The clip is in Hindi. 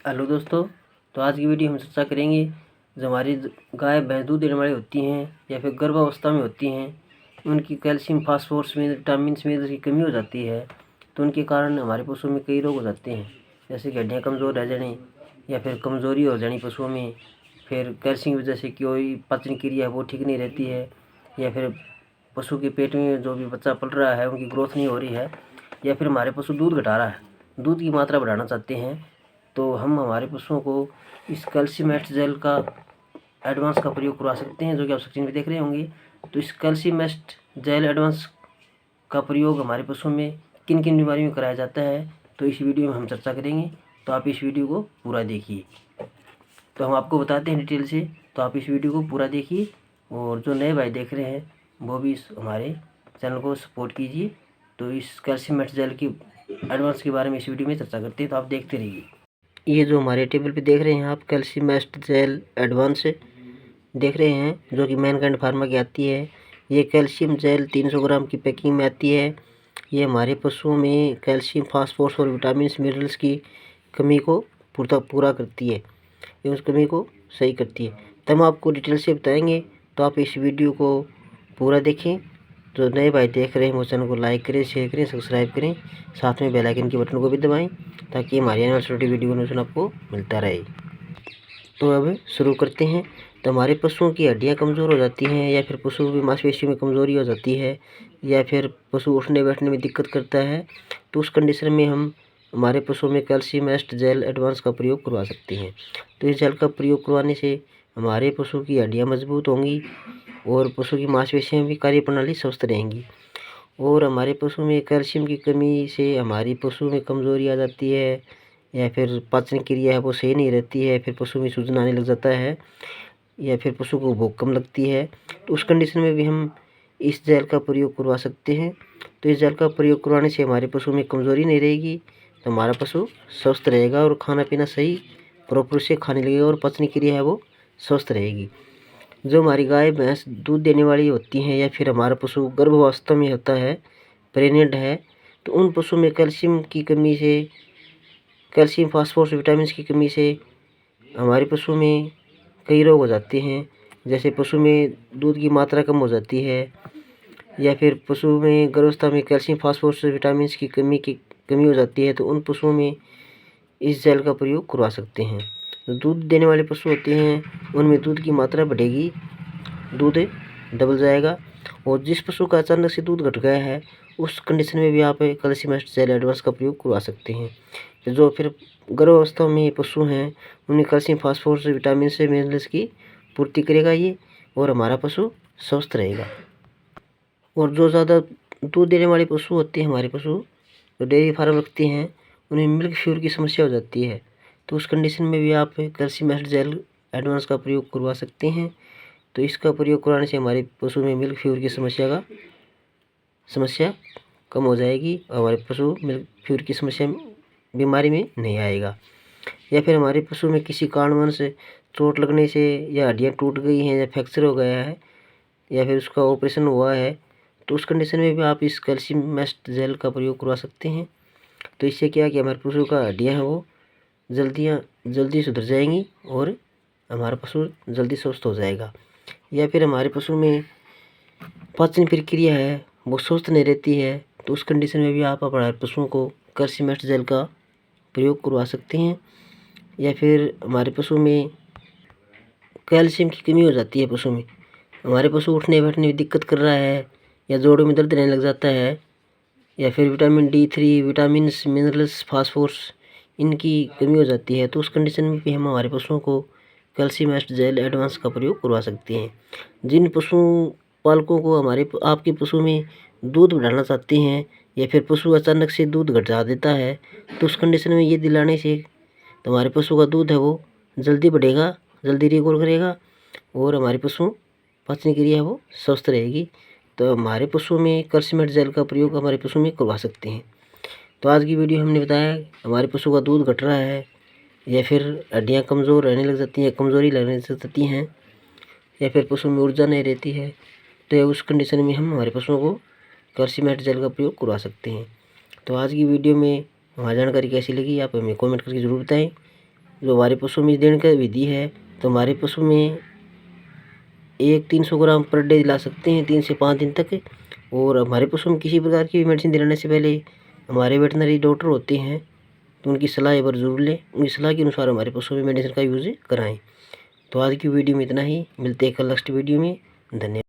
हेलो दोस्तों। तो आज की वीडियो हम चर्चा करेंगे जो हमारी गाय भैंस दूध देने वाली होती हैं या फिर गर्भावस्था में होती हैं, उनकी कैल्शियम फास्फोरस में विटामिन्स में की कमी हो जाती है तो उनके कारण हमारे पशुओं में कई रोग हो जाते हैं, जैसे कि हड्डियाँ कमज़ोर रह जाने या फिर कमज़ोरी हो जानी पशुओं में। फिर कैल्शियम की वजह से कोई पाचन क्रिया है वो ठीक नहीं रहती है, या फिर पशु के पेट में जो भी बच्चा पल रहा है उनकी ग्रोथ नहीं हो रही है, या फिर हमारे पशु दूध घटा रहा है, दूध की मात्रा बढ़ाना चाहते हैं। तो हम हमारे पशुओं को इस कैल्शियमेट जेल का एडवांस का प्रयोग करवा सकते हैं, जो कि आप स्क्रीन पे देख रहे होंगे। तो इस कैल्शियमेट जेल एडवांस का प्रयोग हमारे पशुओं में किन किन बीमारियों में कराया जाता है, तो इस वीडियो में हम चर्चा करेंगे। तो आप इस वीडियो को पूरा देखिए। तो हम आपको बताते हैं डिटेल से, तो आप इस वीडियो को पूरा देखिए। और जो नए भाई देख रहे हैं वो भी हमारे चैनल को सपोर्ट कीजिए। तो इस कैल्शियमेट जेल की एडवांस के बारे में इस वीडियो में चर्चा करते हैं, तो आप देखते रहिए। ये जो हमारे टेबल पे देख रहे हैं आप कैल्शियमेट जेल एडवांस देख रहे हैं, जो कि मैनकाइंड फार्मा की आती है। ये कैल्शियम जेल 300 ग्राम की पैकिंग में आती है। ये हमारे पशुओं में कैल्शियम फास्फोरस और विटामिन मिनरल्स की कमी को पूरा करती है, ये उस कमी को सही करती है। तो हम आपको डिटेल से बताएंगे, तो आप इस वीडियो को पूरा देखें। जो नए भाई देख रहे हैं वो चैनल को लाइक करें, शेयर करें, सब्सक्राइब करें, साथ में बेल आइकन के बटन को भी दबाएं ताकि हमारी आने वाली छोटी वीडियो नोटिफिकेशन आपको मिलता रहे। तो अब शुरू करते हैं। तो हमारे पशुओं की हड्डियां कमज़ोर हो जाती हैं, या फिर पशुओं की मांसपेशियों में कमज़ोरी हो जाती है, या फिर पशु उठने बैठने में दिक्कत करता है, तो उस कंडीशन में हम हमारे पशुओं में कैल्शियमेट जेल एडवांस का प्रयोग करवा सकते हैं। तो इस जेल का प्रयोग करवाने से हमारे पशु की हड्डियाँ मजबूत होंगी और पशु की मांसपेशियाँ भी कार्यप्रणाली स्वस्थ रहेंगी। और हमारे पशु में कैल्शियम की कमी से हमारी पशु में कमज़ोरी आ जाती है, या फिर पाचन क्रिया है वो सही नहीं रहती है, फिर पशु में सूजन आने लग जाता है, या फिर पशु को भूख कम लगती है। तो उस कंडीशन में भी हम इस जेल का प्रयोग करवा सकते हैं। तो इस जेल का प्रयोग करवाने से हमारे पशु में कमज़ोरी नहीं रहेगी, तो हमारा पशु स्वस्थ रहेगा और खाना पीना सही प्रॉपर से खाने लगेगा और पाचन क्रिया है वो स्वस्थ रहेगी। जो हमारी गाय भैंस दूध देने वाली होती हैं, या फिर हमारा पशु गर्भावस्था में होता है, प्रेग्नेंट है, तो उन पशु में कैल्शियम की कमी से, कैल्शियम फास्फोरस विटामिन की कमी से हमारे पशु में कई रोग हो जाते हैं। जैसे पशु में दूध की मात्रा कम हो जाती है, या फिर पशु में गर्भावस्था में कैल्शियम फास्फोरस विटामिन की कमी हो जाती है, तो उन पशुओं में इस जेल का प्रयोग करवा सकते हैं। तो दूध देने वाले पशु होते हैं उनमें दूध की मात्रा बढ़ेगी, दूध डबल जाएगा। और जिस पशु का अचानक से दूध घट गया है उस कंडीशन में भी आप कैल्शियमेट जेल एडवांस का प्रयोग करवा सकते हैं। जो फिर गर्भावस्था में पशु हैं उनमें कैल्शियम फास्फोरस विटामिन से मिनरल्स की पूर्ति करेगा ये, और हमारा पशु स्वस्थ रहेगा। और जो ज़्यादा दूध देने वाले पशु होते हैं, हमारे पशु जो डेयरी फार्म रखते हैं, उन्हें मिल्क फ्यूर की समस्या हो जाती है, तो उस कंडीशन में भी आप कैल्शियमेट जेल एडवांस का प्रयोग करवा सकते हैं। तो इसका प्रयोग कराने से हमारे पशु में मिल्क फ्यूर की समस्या कम हो जाएगी और हमारे पशु मिल्क फ्यूर की समस्या बीमारी में नहीं आएगा। या फिर हमारे पशु में किसी कारणवश चोट लगने से, या हड्डियाँ टूट गई हैं, या फ्रैक्चर हो गया है, या फिर उसका ऑपरेशन हुआ है, तो उस कंडीशन में भी आप इस कैल्शियमेट जेल का प्रयोग करवा सकते हैं। तो इससे क्या कि हमारे पशु का हड्डियाँ हैं वो जल्दी सुधर जाएंगी और हमारा पशु जल्दी स्वस्थ हो जाएगा। या फिर हमारे पशु में पाचन प्रक्रिया है वो स्वस्थ नहीं रहती है, तो उस कंडीशन में भी आप हमारे पशुओं को कैल्शियमेट जेल का प्रयोग करवा सकते हैं। या फिर हमारे पशु में कैल्शियम की कमी हो जाती है, पशु में हमारे पशु उठने बैठने में दिक्कत कर रहा है, या जोड़ों में दर्द रहने लग जाता है, या फिर vitamin D3, vitamin minerals, phosphorus इनकी कमी हो जाती है, तो उस कंडीशन में भी हम हमारे पशुओं को कैल्शियमेट जेल एडवांस का प्रयोग करवा सकते हैं। जिन पशु पालकों को आपके पशु में दूध बढ़ाना चाहते हैं, या फिर पशु अचानक से दूध घटा देता है, तो उस कंडीशन में ये दिलाने से तो हमारे पशु का दूध है वो जल्दी बढ़ेगा, जल्दी रिकॉल करेगा, और हमारे पशु पाचन क्रिया है वो स्वस्थ रहेगी। तो हमारे पशुओं में कैल्शियमेट जेल का प्रयोग हमारे पशु में करवा सकते हैं। तो आज की वीडियो हमने बताया हमारे पशु का दूध घट रहा है, या फिर हड्डियाँ कमज़ोर रहने लग जाती हैं, कमज़ोरी लगने लग जाती हैं, या फिर पशु में ऊर्जा नहीं रहती है, तो उस कंडीशन में हम हमारे पशुओं को कैल्शियमेट जेल का प्रयोग करवा सकते हैं। तो आज की वीडियो में हमारी जानकारी कैसी लगी आप हमें कमेंट करके ज़रूर बताएं। जो हमारे पशु में देने का विधि है, तो हमारे पशु में 300 ग्राम पर डे दिला सकते हैं 3 से 5 दिन तक। और हमारे पशु में किसी प्रकार की मेडिसिन दिलाने से पहले हमारे वेटनरी डॉक्टर होते हैं, तो उनकी सलाह एक बार ज़रूर लें। उनकी सलाह के अनुसार हमारे पशु में मेडिसिन का यूज़ कराएं। तो आज की वीडियो में इतना ही, मिलते हैं कल नेक्स्ट वीडियो में। धन्यवाद।